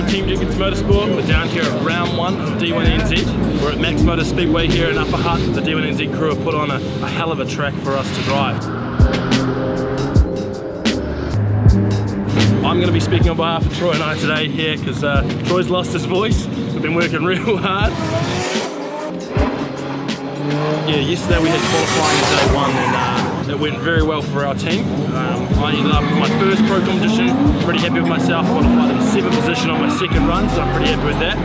Team Jenkins Motorsport. We're down here at Round 1 of D1NZ. We're at Max Motors Speedway here in Upper Hutt. The D1NZ crew have put on a hell of a track for us to drive. I'm going to be speaking on behalf of Troy and I today here because Troy's lost his voice. We've been working real hard. Yeah, yesterday we had qualifying at day 1 and it went very well for our team. I ended up with my first pro competition, pretty happy with myself, qualified in 7th position on my second run, so I'm pretty happy with that.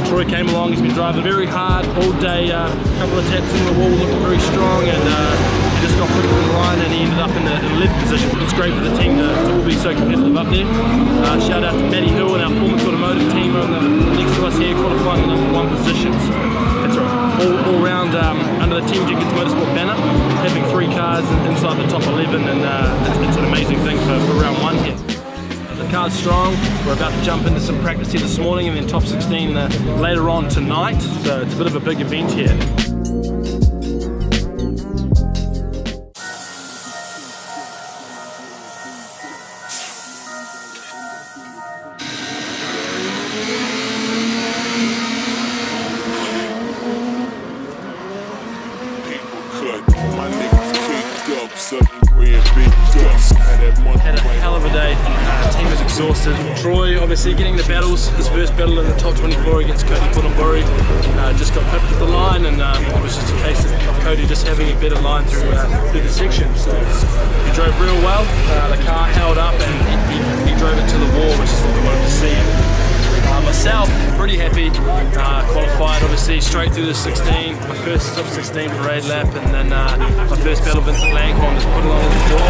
Troy came along, he's been driving very hard all day, a couple of taps in the wall, looking very strong, and he just got put in the line and he ended up in the 11th position. It's great for the team to be so competitive up there. Shout out to MattyHill and our former Automotive team on next to us here, qualifying in the #1 positions. That's right, all round under the Team Jenkins Motorsport banner, having 3 cars inside the top 11, and it's an amazing thing for round 1 here. The car's strong. We're about to jump into some practice here this morning and then top 16 later on tonight, so it's a bit of a big event here. Had a hell of a day, team is exhausted. Troy obviously getting the battles, his first battle in the top 24 against Cody Punabury, just got pipped at the line, and it was just a case of Cody just having a better line through the section. So he drove real well, the car held up and he drove it to the wall, which is what we wanted to see. Myself, pretty happy, qualified obviously straight through the 16, my first top 16 parade lap, and then my first battle Vincent Langhorn just put along the door.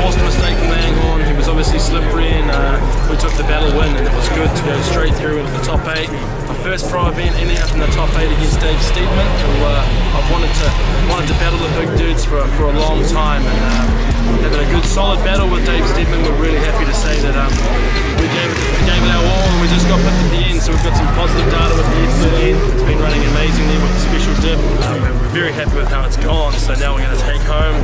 Forced a mistake from Langhorn, he was obviously slippery, and we took the battle win, and it was good to go straight through into the top 8. My first pro event ending up in the top 8 against Dave Steedman, who I've wanted to battle the big dudes for a long time, and having a good solid battle with Dave Steedman. We're really happy to say that we gave it our all, and we just got picked at the end, so we've got some positive data with the S15. It's been running amazingly with the special diff. We're very happy with how it's gone, so now we're going to take home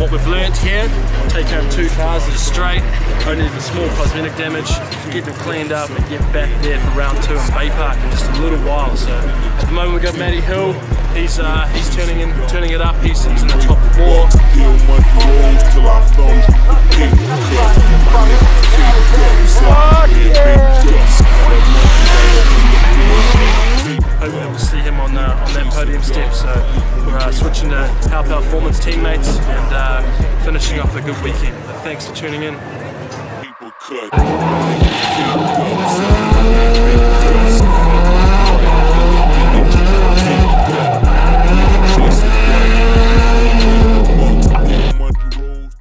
what we've learnt here, take home 2 cars that are straight, only the small cosmetic damage, get them cleaned up and get back there for round 2 in Baypark in just a little while. So at the moment we've got MattyHill, he's turning it up, he's in the top 4. Hope we'll see him on that podium step, so we're switching to help our Foreman's teammates and finishing off a good weekend. Thanks for tuning in.